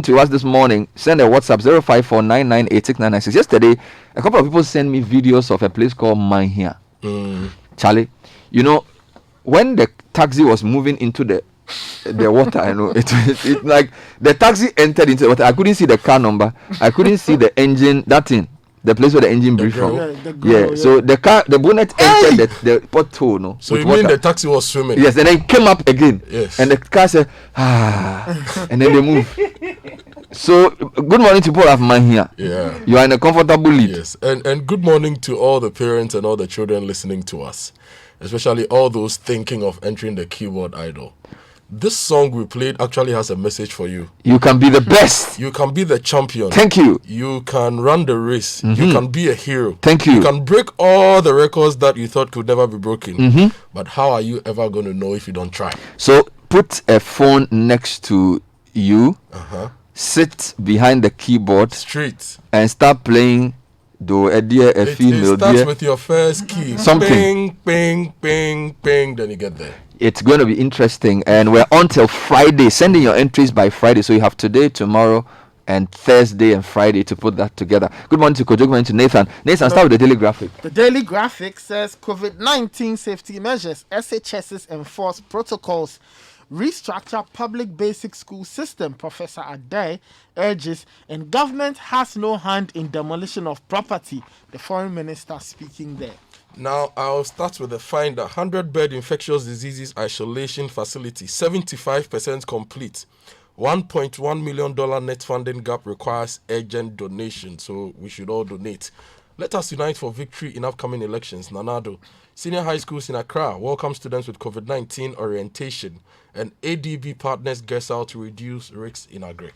to us this morning, send a WhatsApp 05499869996. Yesterday, a couple of people sent me videos of a place called Manhia. Charlie, you know, when the taxi was moving into the water, I know it like the taxi entered into the water. I couldn't see the car number. I couldn't see the engine. That thing, the place where the engine breathed from. Yeah, so the bonnet entered the pothole. No, so you mean water. The taxi was swimming? Yes, and then it came up again. Yes, and the car said and then they move. So good morning to people of Manhia. Yeah, you are in a comfortable lead. Yes, and good morning to all the parents and all the children listening to us, especially all those thinking of entering the keyboard idol. This song we played actually has a message for you. You can be the best. You can be the champion. Thank you. You can run the race. You can be a hero. Thank you. You can break all the records that you thought could never be broken. But how are you ever going to know if you don't try? So put a phone next to you. Sit behind the keyboard. Straight. And start playing do a dear a female. It starts with your first key. Something. Ping, ping, ping, ping. Then you get there. It's going to be interesting, and we're on till Friday. Sending your entries by Friday, so you have today, tomorrow, and Thursday and Friday to put that together. Good morning to Kojo. Good morning to Nathan. Nathan, start with the daily graphic. The daily graphic says COVID-19 safety measures. SHS's enforce protocols. Restructure public basic school system, Professor Ade urges, and government has no hand in demolition of property. The foreign minister speaking there. Now, I'll start with the finder. 100-bed infectious diseases isolation facility, 75% complete. $1.1 million net funding gap requires urgent donation, so we should all donate. Let us unite for victory in upcoming elections. Nanado. Senior high schools in Accra welcome students with COVID-19 orientation, and ADB partners guess out to reduce risks in Agric.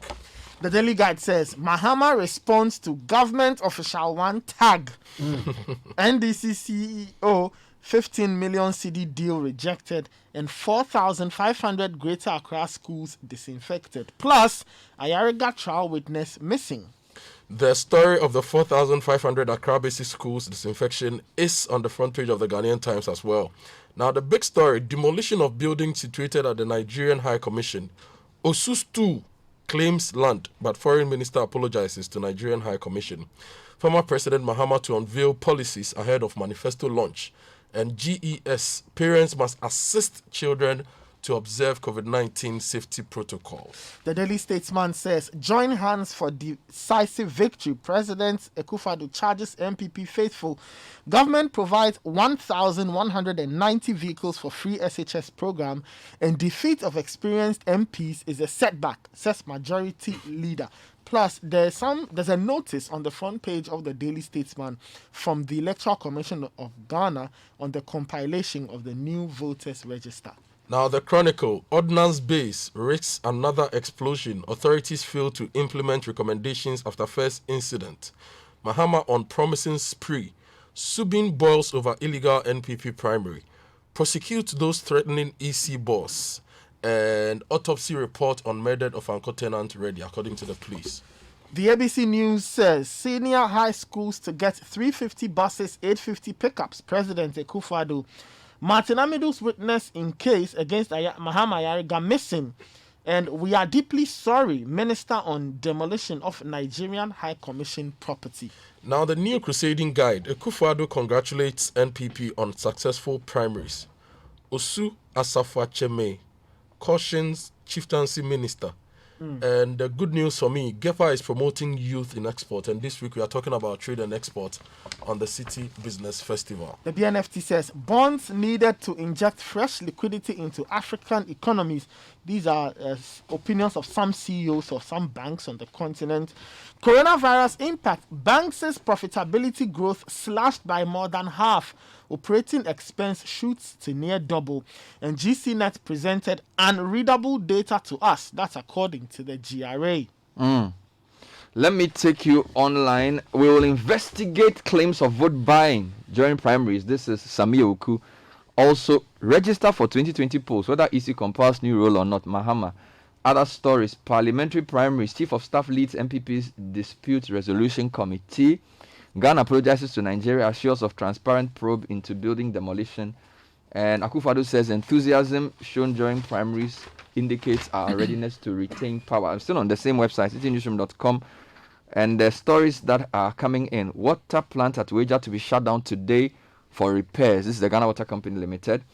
The Daily Guide says, Mahama responds to government official one tag. NDC CEO, 15 million CD deal rejected, and 4,500 Greater Accra schools disinfected. Plus, Ayariga trial witness missing. The story of the 4,500 Accra basic schools disinfection is on the front page of the Ghanaian Times as well. Now, the big story, demolition of building situated at the Nigerian High Commission. Osustu claims land, but foreign minister apologizes to Nigerian High Commission. Former President Mahama to unveil policies ahead of manifesto launch. And GES, parents must assist children to observe COVID-19 safety protocols. The Daily Statesman says, join hands for decisive victory. President Akufo-Addo charges MPP faithful. Government provides 1,190 vehicles for free SHS program, and defeat of experienced MPs is a setback, says majority leader. Plus, there's a notice on the front page of the Daily Statesman from the Electoral Commission of Ghana on the compilation of the new voters register. Now, the Chronicle, Ordnance Base risks another explosion. Authorities fail to implement recommendations after first incident. Mahama on promising spree. Subin boils over illegal NPP primary. Prosecute those threatening EC boss. And autopsy report on murder of Anchor tenant ready, according to the police. The ABC News says senior high schools to get 350 buses, 850 pickups. President Akufo-Addo. Martin Amidu's witness in case against Mahama Ayariga missing. And we are deeply sorry, Minister on demolition of Nigerian High Commission property. Now, the new crusading guide. Akufo-Addo congratulates NPP on successful primaries. Osu Asafo-Acheme cautions chieftaincy minister. And the good news for me, GEFA is promoting youth in export. And this week we are talking about trade and export on the Citi Business Festival. The BNFT says bonds needed to inject fresh liquidity into African economies. These are opinions of some CEOs of some banks on the continent. Coronavirus impact. Banks' profitability growth slashed by more than half. Operating expense shoots to near double. And GCNet presented unreadable data to us. That's according to the GRA. Let me take you online. We will investigate claims of vote buying during primaries. This is Sami Oku. Also, register for 2020 polls, whether EC compiles new role or not. Mahama. Other stories. Parliamentary primaries. Chief of Staff leads MPP's dispute resolution committee. Ghana apologizes to Nigeria, assures of transparent probe into building demolition. And Akufo-Addo says enthusiasm shown during primaries indicates our readiness to retain power. I'm still on the same website, citinewsroom.com, and the stories that are coming in. Water plant at Wager to be shut down today for repairs. This is the Ghana Water Company Limited.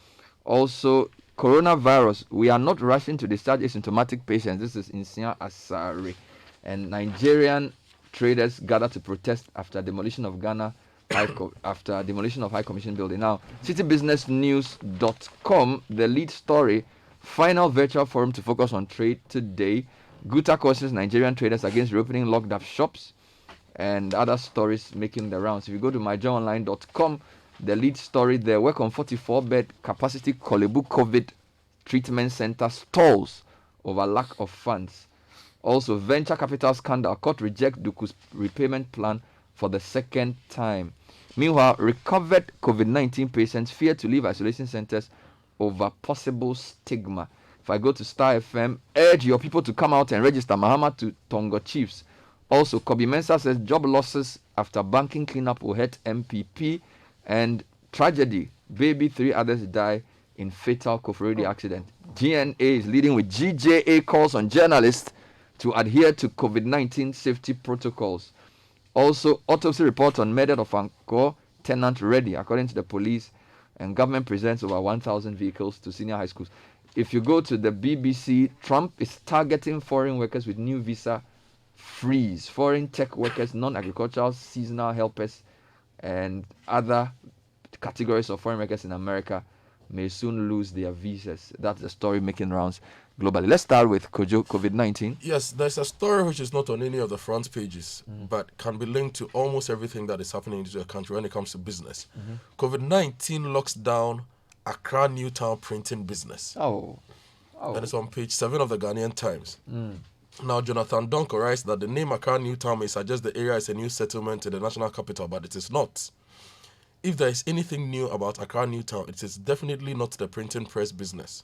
Also, coronavirus. We are not rushing to discharge asymptomatic patients. This is Insia Asare. And Nigerian traders gather to protest after demolition of after demolition of High Commission building. Now, citybusinessnews.com, the lead story, final virtual forum to focus on trade today. Guta cautions Nigerian traders against reopening locked up shops, and other stories making the rounds. If you go to myjoyonline.com, the lead story there, work on 44-bed capacity Kolebu COVID treatment center stalls over lack of funds. Also, venture capital scandal, court reject Duku's repayment plan for the second time. Meanwhile, recovered COVID-19 patients fear to leave isolation centers over possible stigma. If I go to Star FM, urge your people to come out and register Mahama to Tongo Chiefs. Also, Kobe Mensah says job losses after banking cleanup will hurt MPP. And tragedy, baby, 3 others die in fatal Koforidi accident. GNA is leading with GJA calls on journalists to adhere to COVID-19 safety protocols. Also, autopsy report on murder of Anko tenant ready, according to the police, and government presents over 1,000 vehicles to senior high schools. If you go to the BBC, Trump is targeting foreign workers with new visa freeze. Foreign tech workers, non-agricultural, seasonal helpers, and other categories of foreign workers in America may soon lose their visas. That's the story making rounds globally. Let's start with Kojo, COVID-19. Yes, there's a story which is not on any of the front pages, but can be linked to almost everything that is happening in the country when it comes to business. COVID-19 locks down Accra Newtown printing business. That is on page 7 of the Ghanaian Times. Now, Jonathan Donko writes that the name Accra Newtown may suggest the area is a new settlement in the national capital, but it is not. If there is anything new about Accra Newtown, it is definitely not the printing press business.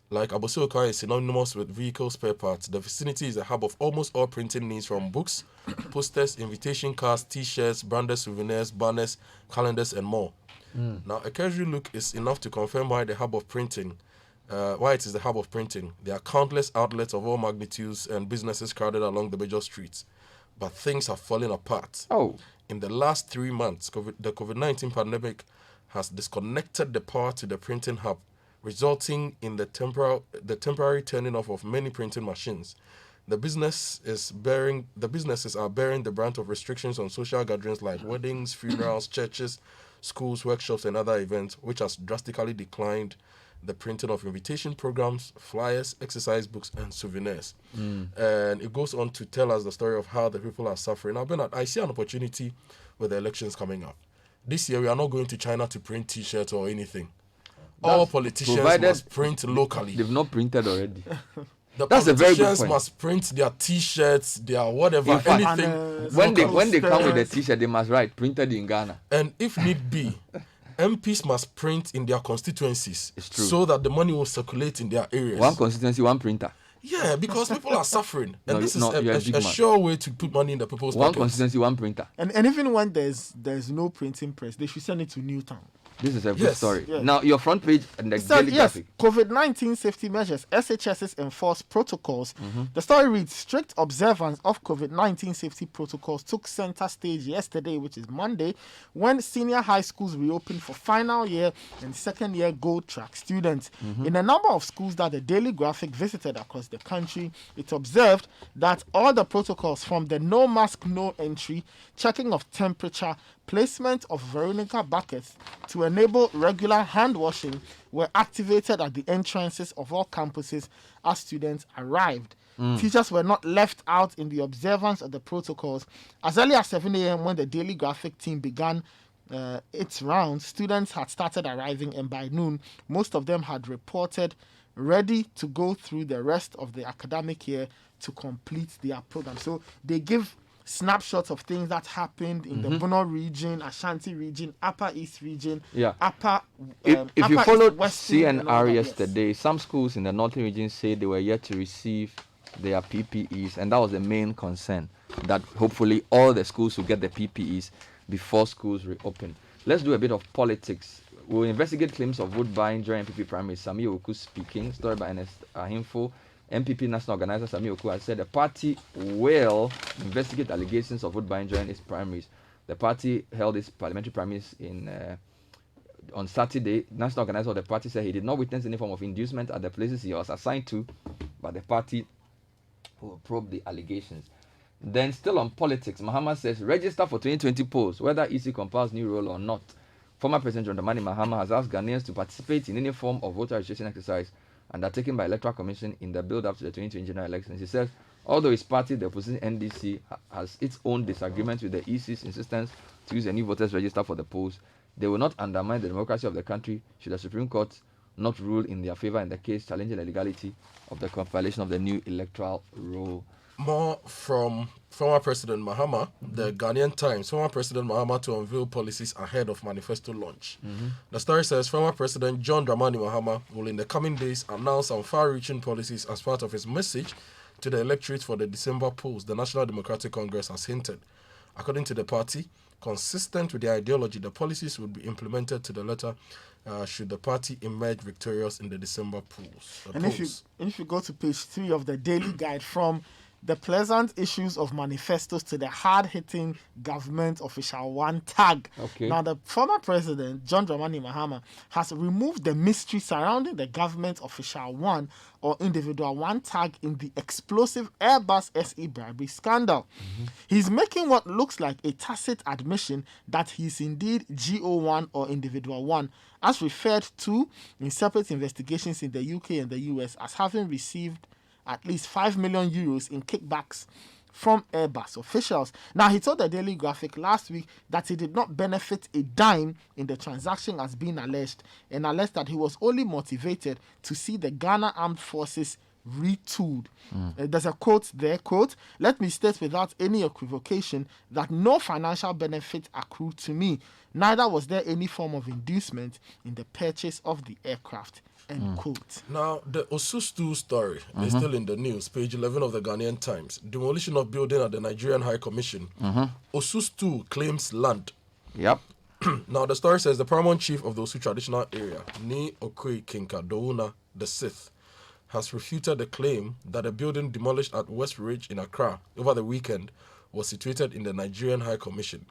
Like Abosioka is synonymous with vehicle spare parts, the vicinity is a hub of almost all printing needs, from books, posters, invitation cards, t-shirts, branded souvenirs, banners, calendars, and more. Now, a cursory look is enough to confirm why it is the hub of printing. There are countless outlets of all magnitudes and businesses crowded along the major streets. But things are falling apart. In the last 3 months, the COVID-19 pandemic has disconnected the power to the printing hub, resulting in the temporary turning off of many printing machines. The businesses are bearing the brunt of restrictions on social gatherings like weddings, funerals, churches, schools, workshops, and other events, which has drastically declined the printing of invitation programs, flyers, exercise books, and souvenirs. And it goes on to tell us the story of how the people are suffering. Now, Bernard, I see an opportunity with the elections coming up. This year, we are not going to China to print T-shirts or anything. All politicians must print locally. They've not printed already. That's a very good point. Must print their T-shirts, their whatever, anything. When they come with the T-shirt, they must write printed in Ghana. And if need be, MPs must print in their constituencies, so that the money will circulate in their areas. One constituency, one printer. Yeah, because people are suffering, and this is a sure way to put money in the people's pockets. One constituency, one printer. And even when there's no printing press, they should send it to Newtown. This is a good story. Yes. Now, your front page and the daily graphic. COVID-19 safety measures, SHS's enforced protocols. The story reads, strict observance of COVID-19 safety protocols took center stage yesterday, which is Monday, when senior high schools reopened for final year and second year gold track students. In a number of schools that the daily graphic visited across the country, it observed that all the protocols, from the no mask, no entry, checking of temperature, placement of Veronica buckets to enable regular hand washing, were activated at the entrances of all campuses as students arrived. Teachers were not left out in the observance of the protocols. As early as 7 a.m. when the daily graphic team began its rounds, students had started arriving, and by noon, most of them had reported ready to go through the rest of the academic year to complete their program. So they give snapshots of things that happened in the Bono region, Ashanti region, Upper East region, Upper. If you followed CNR yesterday, some schools in the northern region say they were yet to receive their PPEs, and that was the main concern. That hopefully all the schools will get the PPEs before schools reopen. Let's do a bit of politics. will investigate claims of vote buying during MPP primaries. Sami Oku speaking. Story by Ernest Ahimfo. MPP national organizer Sami Oku has said the party will investigate allegations of vote buying during its primaries. The party held its parliamentary primaries on Saturday. National organizer of the party said he did not witness any form of inducement at the places he was assigned to, but the party will probe the allegations. Then, still on politics, Mahama says register for 2020 polls, whether EC compels new role or not. Former President John Dramani Mahama has asked Ghanaians to participate in any form of voter registration exercise undertaken by Electoral Commission in the build-up to the 2020 general elections. He says, although his party, the opposition NDC, has its own disagreements with the EC's insistence to use a new voters register for the polls, they will not undermine the democracy of the country should the Supreme Court not rule in their favor in the case challenging the legality of the compilation of the new electoral roll. More from former President Mahama, the Ghanaian Times, former President Mahama to unveil policies ahead of manifesto launch. The story says former President John Dramani Mahama will in the coming days announce some far-reaching policies as part of his message to the electorate for the December polls, the National Democratic Congress has hinted. According to the party, consistent with the ideology, the policies would be implemented to the letter should the party emerge victorious in the December polls. And if you go to page 3 of the Daily Guide, from the pleasant issues of manifestos to the hard-hitting government official one tag. Okay. Now, the former president, John Dramani Mahama, has removed the mystery surrounding the government official one or individual one tag in the explosive Airbus SE bribery scandal. He's making what looks like a tacit admission that he's indeed GO1 or individual one, as referred to in separate investigations in the UK and the US as having received at least 5 million euros in kickbacks from Airbus officials. Now, he told the Daily Graphic last week that he did not benefit a dime in the transaction as being alleged, and alleged that he was only motivated to see the Ghana Armed Forces retooled. There's a quote there, quote, "Let me state without any equivocation that no financial benefit accrued to me, neither was there any form of inducement in the purchase of the aircraft." End quote. Now, the Osustu story is still in the news, page 11 of the Ghanaian Times. Demolition of building at the Nigerian High Commission. Osustu claims land. Yep. Now, the story says the paramount chief of the Osu traditional area, Ni Okui Kinka Douna the Sixth, has refuted the claim that a building demolished at West Ridge in Accra over the weekend was situated in the Nigerian High Commission.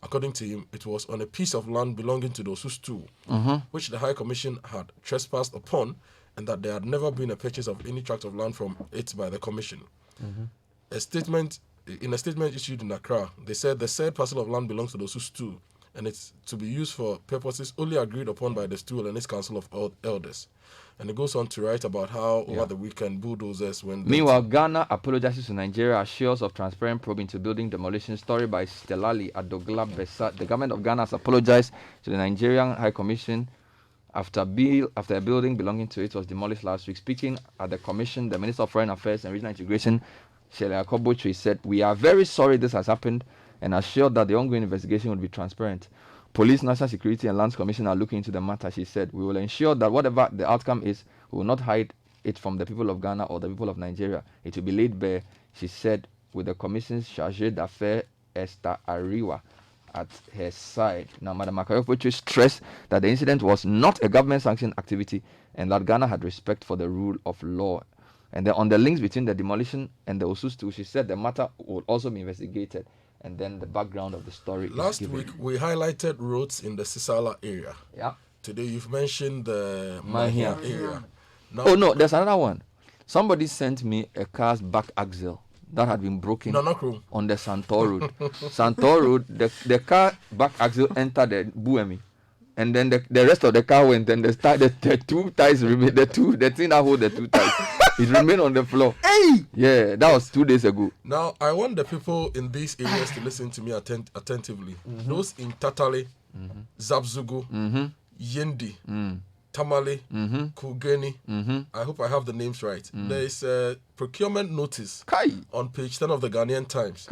According to him, it was on a piece of land belonging to the Osustu, which the High Commission had trespassed upon, and that there had never been a purchase of any tract of land from it by the Commission. In a statement issued in Accra, they said the said parcel of land belongs to the Osustu, and it's to be used for purposes only agreed upon by the stool and its council of elders. And it goes on to write about how over the weekend bulldozers went. Meanwhile, Ghana apologizes to Nigeria assures of transparent probe into building demolition. Story by Stelali Adogla Besa. The government of Ghana has apologized to the Nigerian High Commission after a building belonging to it was demolished last week. Speaking at the commission, the Minister of Foreign Affairs and Regional Integration, Shele Akobochi, said, "We are very sorry this has happened and assured that the ongoing investigation will be transparent. Police, National Security and Lands Commission are looking into the matter," she said. "We will ensure that whatever the outcome is, we will not hide it from the people of Ghana or the people of Nigeria. It will be laid bare," she said, with the Commission's chargé d'affaires Esther Ariwa at her side. Now, Madam Akayofochi stressed that the incident was not a government-sanctioned activity and that Ghana had respect for the rule of law. And then on the links between the demolition and the Osustu, she said the matter will also be investigated. And then the background of the story. Last week, we highlighted roads in the Sisala area. Yeah. Today, you've mentioned the Mahia area. Now, oh, no, there's another one. Somebody sent me a car's back axle that had been broken on the Santor Road. Santor Road, the car back axle entered the Buemi. And then the rest of the car went, and the two ties remained, the thing that hold the two ties. It remained on the floor. Hey! Yeah, that was 2 days ago. Now, I want the people in these areas to listen to me attentively. Those in Tatale, Zabzugu, Yendi, Tamale, Kugeni. I hope I have the names right. There is a procurement notice on page 10 of the Ghanaian Times.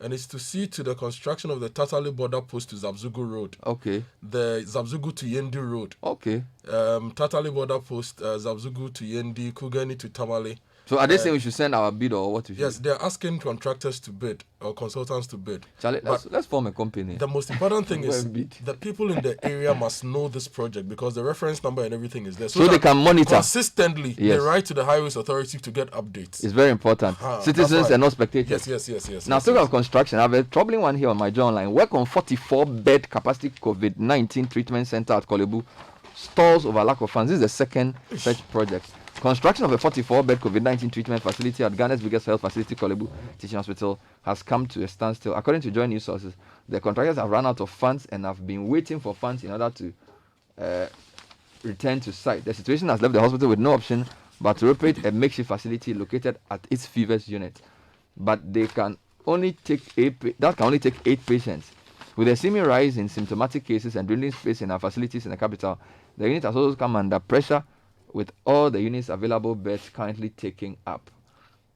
And it's to see to the construction of the Tatale border post to Zabzugu Road. Okay. The Zabzugu to Yendi Road. Okay. Tatale border post, Zabzugu to Yendi, Kugeni to Tamale. So are they saying we should send our bid or what? We should Yes, do? they're asking contractors to bid or consultants to bid. Charlie, let's form a company. The most important thing Go is and bid. the people in the area must know this project because the reference number and everything is there. So they that can monitor. consistently. They Yes. write to the Highways Authority to get updates. It's very important. That's Citizens right. and not spectators. Yes. Now, yes, speaking of construction, I have a troubling one here on my journal line. Work on 44-bed capacity COVID-19 treatment center at Kolebu stalls over lack of funds. This is the second such project. Construction of a 44-bed COVID-19 treatment facility at Ghana's biggest health facility, Kolebu Teaching Hospital, has come to a standstill. According to joint news sources, the contractors have run out of funds and have been waiting for funds in order to return to site. The situation has left the hospital with no option but to operate a makeshift facility located at its fevers unit. But they can only take that can only take 8 patients. With a seeming rise in symptomatic cases and dwindling space in our facilities in the capital, the unit has also come under pressure with all the units available beds currently taking up.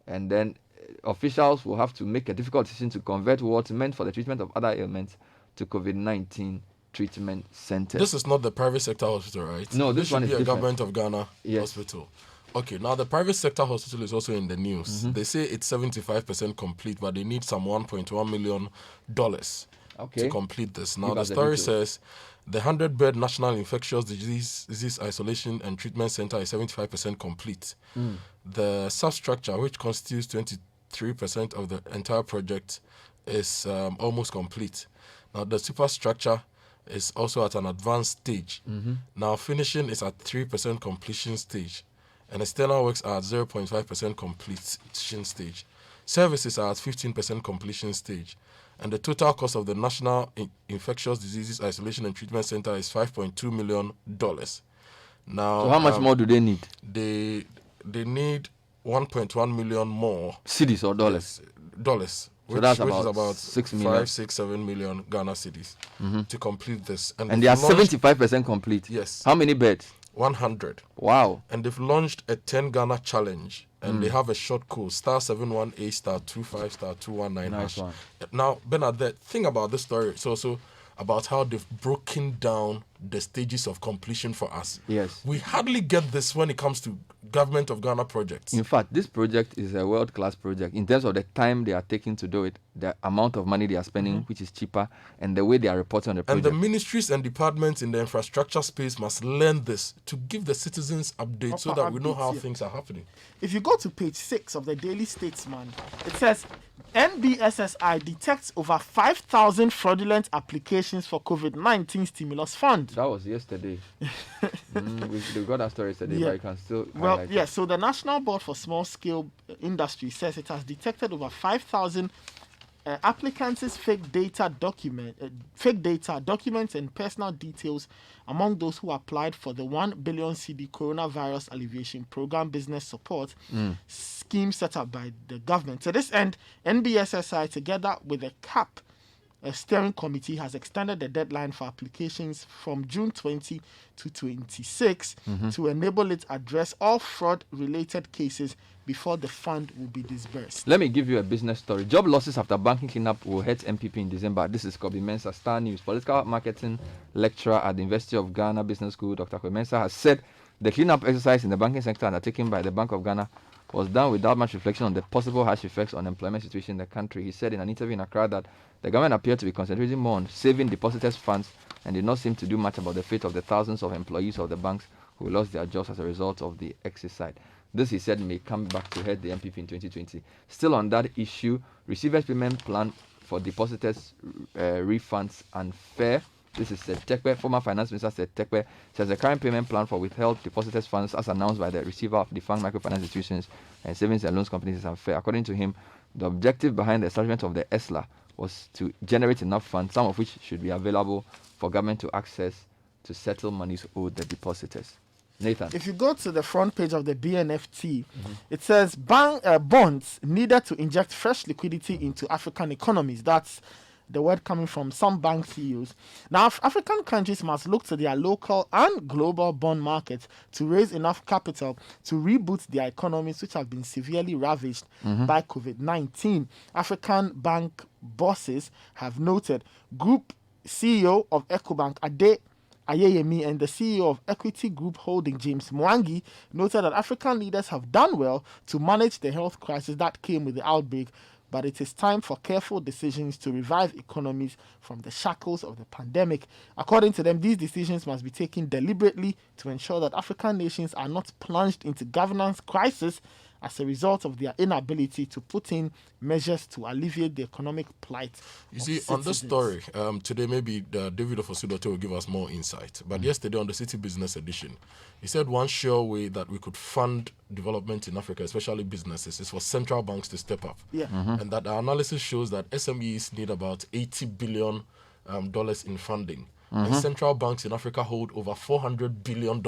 And then officials will have to make a difficult decision to convert wards meant for the treatment of other ailments to COVID-19 treatment centers. This is not the private sector hospital, right? No, this one should is be a different. government of Ghana Yes. hospital. Okay, now the private sector hospital is also in the news. Mm-hmm. They say it's 75% complete, but they need some $1.1 million to complete this. Now, Give the us the story details. says the 100-bed National Infectious Disease Isolation and Treatment Center is 75% complete. The substructure, which constitutes 23% of the entire project, is almost complete. Now, the superstructure is also at an advanced stage. Now, finishing is at 3% completion stage, and external works are at 0.5% completion stage. Services are at 15% completion stage, and the total cost of the National Infectious Diseases Isolation and Treatment Center is $5.2 million. Now, So how much more do they need? They need 1.1 million more Cedis or dollars? dollars, So that's which is about about 6 million. 5, 6, 7 million Ghana cedis to complete this. And they are they've launched 75% complete. Yes. How many beds? 100. Wow. And they've launched a 10 Ghana challenge, and they have a short code *718 *25 *219 Nice hash. one. Now, Bernard, the thing about this story is also about how they've broken down the stages of completion for us. Yes. We hardly get this when it comes to government of Ghana projects. In fact, this project is a world-class project in terms of the time they are taking to do it, the amount of money they are spending, which is cheaper, and the way they are reporting on the And project. the ministries and departments in the infrastructure space must learn this to give the citizens updates so Proper that we know updates, how yeah. things are happening. If you go to page 6 of the Daily Statesman, it says NBSSI detects over 5,000 fraudulent applications for COVID-19 stimulus fund. That was yesterday. We got that story yesterday, Yeah. but you can still Well, highlight yeah, it. so the National Board for Small Scale Industry says it has detected over 5,000 applicants' fake data, documents, and personal details among those who applied for the 1 billion CD coronavirus alleviation program business support scheme set up by the government. To this end, NBSSI, together with the CAP, a steering committee, has extended the deadline for applications from June 20 to 26 to enable it address all fraud-related cases before the fund will be disbursed. Let me give you a business story. Job losses after banking cleanup will hit MPP in December. This is Kobe Mensah, Star News. Political marketing lecturer at the University of Ghana Business School, Dr. Kobe Mensah, has said the cleanup exercise in the banking sector undertaken by the Bank of Ghana was done without much reflection on the possible harsh effects on the employment situation in the country. He said in an interview in Accra that the government appeared to be concentrating more on saving depositors' funds and did not seem to do much about the fate of the thousands of employees of the banks who lost their jobs as a result of the exercise. This, he said, may come back to hurt the MPP in 2020. Still on that issue, receivers' payment plan for depositors' refunds unfair. This is Tekwe, former finance minister Tekwe, says the current payment plan for withheld depositors' funds, as announced by the receiver of defunct microfinance institutions and savings and loans companies, is unfair. According to him, the objective behind the establishment of the ESLA was to generate enough funds, some of which should be available for government to access to settle monies owed the depositors. Nathan. If you go to the front page of the BNFT, it says bonds needed to inject fresh liquidity into African economies. That's the word coming from some bank CEOs. Now, African countries must look to their local and global bond markets to raise enough capital to reboot their economies, which have been severely ravaged by COVID-19. African bank bosses have noted. Group CEO of EcoBank, Ade Ayeyemi and the CEO of Equity Group Holding, James Mwangi, noted that African leaders have done well to manage the health crisis that came with the outbreak, but it is time for careful decisions to revive economies from the shackles of the pandemic. According to them, these decisions must be taken deliberately to ensure that African nations are not plunged into governance crisis as a result of their inability to put in measures to alleviate the economic plight. You see, on this story, today maybe David Ofosudote will give us more insight. But yesterday on the City Business Edition, he said one sure way that we could fund development in Africa, especially businesses, is for central banks to step up. Yeah. And that our analysis shows that SMEs need about $80 billion in funding. And central banks in Africa hold over $400 billion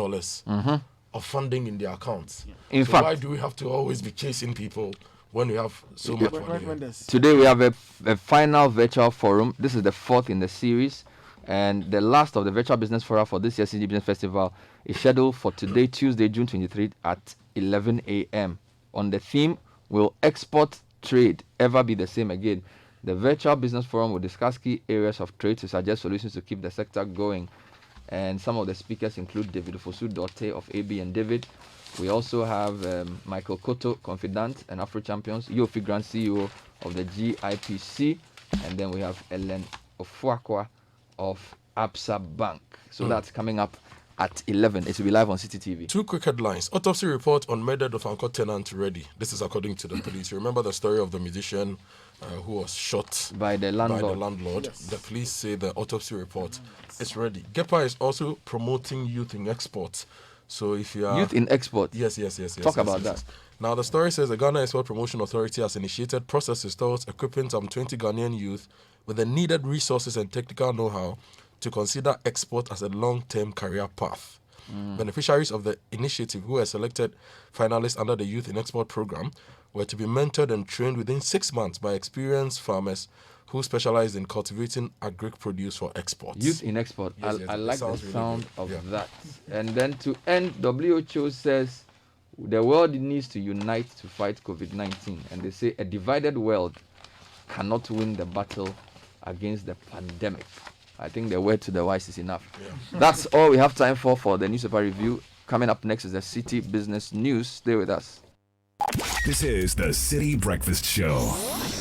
of funding in their accounts. In so fact, why do we have to always be chasing people when we have so much money? Today we have a final virtual forum. This is the 4th in the series, and the last of the virtual business forum for this year's City Business Festival is scheduled for today, Tuesday, June 23 at 11 a.m. on the theme, will export trade ever be the same again? The virtual business forum will discuss key areas of trade to suggest solutions to keep the sector going. And some of the speakers include David Ofosudote of AB and David. We also have Michael Koto, Confidant and Afro Champions, Yofi Grant, CEO of the GIPC, and then we have Ellen Ofuakwa of Absa Bank. So that's coming up at 11. It will be live on Citi TV. 2 quick headlines. Autopsy report on murder of Anchor tenant ready. This is according to the police. You remember the story of the musician who was shot by the landlord? Yes. The police say the autopsy report is ready. GEPA is also promoting youth in export. So if you are... Youth in export? Yes. Talk about that. Now, the story says the Ghana Export Promotion Authority has initiated processes towards equipping some 20 Ghanaian youth with the needed resources and technical know-how to consider export as a long-term career path. Beneficiaries of the initiative who were selected finalists under the Youth in Export program were to be mentored and trained within 6 months by experienced farmers who specialize in cultivating agric produce for export. Youth in export. Yes, I like the really sound good. of that. And then to end, WHO says the world needs to unite to fight COVID-19. And they say a divided world cannot win the battle against the pandemic. I think the word to the wise is enough. Yeah. That's all we have time for the newspaper review. Coming up next is the City Business News. Stay with us. This is the City Breakfast Show,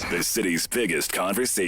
the city's biggest conversation.